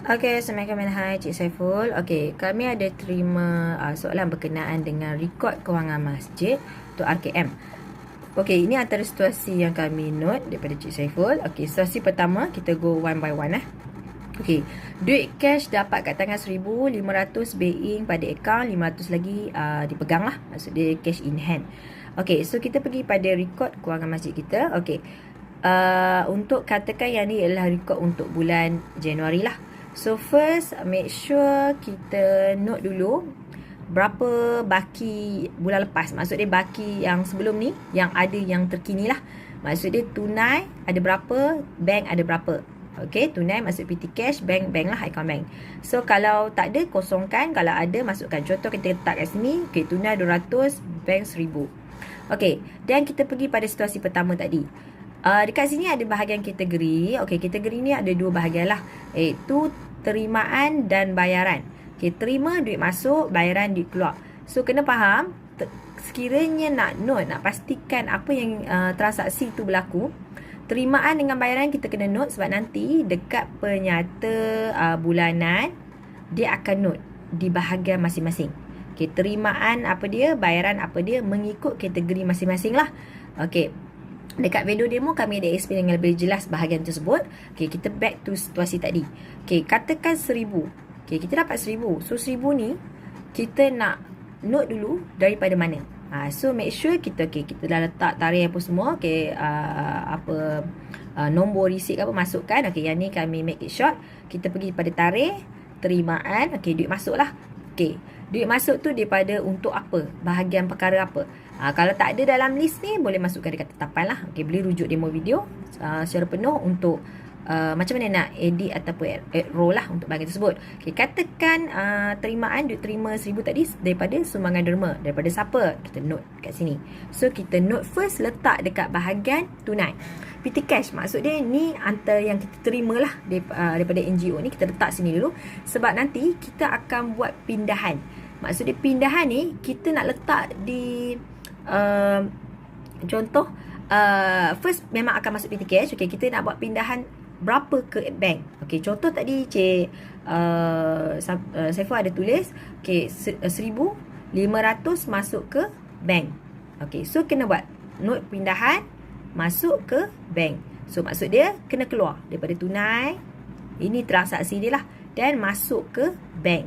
Okey, Assalamualaikum, hai Cik Saiful. Okey, kami ada terima soalan berkenaan dengan rekod kewangan masjid untuk RKM. Okey, ini antara situasi yang kami note daripada Cik Saiful. Okey, situasi pertama, kita go one by one . Okey, duit cash dapat kat tangan 1,500 baying pada akaun, 500 lagi dipegang lah. Maksud dia cash in hand. Okey, so kita pergi pada rekod kewangan masjid kita. Okey, untuk katakan yang ni adalah rekod untuk bulan Januari lah. So first, make sure kita note dulu berapa baki bulan lepas. Maksud dia baki yang sebelum ni, yang ada yang terkini lah. Maksud dia tunai ada berapa, bank ada berapa. Okay, tunai masuk PT Cash, bank lah, account bank. So kalau tak ada, kosongkan. Kalau ada, masukkan. Contoh kita letak kat sini, okay, tunai 200, bank 1,000. Okay, dan kita pergi pada situasi pertama tadi. Dekat sini ada bahagian kategori. Okay, kategori ni ada dua bahagian lah, iaitu terimaan dan bayaran. Okay, terima duit masuk, bayaran duit keluar. So kena faham, sekiranya nak note, nak pastikan apa yang transaksi tu berlaku, terimaan dengan bayaran kita kena note, sebab nanti dekat penyata bulanan dia akan note di bahagian masing-masing. Okay, terimaan apa dia, bayaran apa dia, mengikut kategori masing-masing lah. Okay, dekat video demo kami ada explain dengan lebih jelas bahagian tersebut. Okay, kita back to situasi tadi. Okay, katakan 1,000. Okay, kita dapat 1,000. So 1,000 ni kita nak note dulu daripada mana. So make sure kita dah letak tarikh apa semua. Okay, nombor receipt apa masukkan. Okay, yang ni kami make it short. Kita pergi pada tarikh, terimaan. Okay, duit masuk lah. Okay, duit masuk tu daripada untuk apa, bahagian perkara apa. Kalau tak ada dalam list ni, boleh masukkan dekat tetapan lah. Okay, boleh rujuk demo video secara penuh untuk macam mana nak edit ataupun add row lah untuk bahagian tersebut. Okay, katakan terimaan duit terima 1,000 tadi daripada sumbangan derma. Daripada siapa? Kita note kat sini. So kita note first, letak dekat bahagian tunai. PT Cash, maksud dia ni antara yang kita terima lah daripada NGO ni. Kita letak sini dulu, sebab nanti kita akan buat pindahan. Maksud dia pindahan ni kita nak letak di contoh first memang akan masuk PT Cash. Okay, kita nak buat pindahan berapa ke bank. Okay, contoh tadi Cik Saiful ada tulis, okay, 1,500 masuk ke bank. Okay, so kena buat note pindahan masuk ke bank. So maksud dia kena keluar daripada tunai, ini transaksi dia lah, dan masuk ke bank.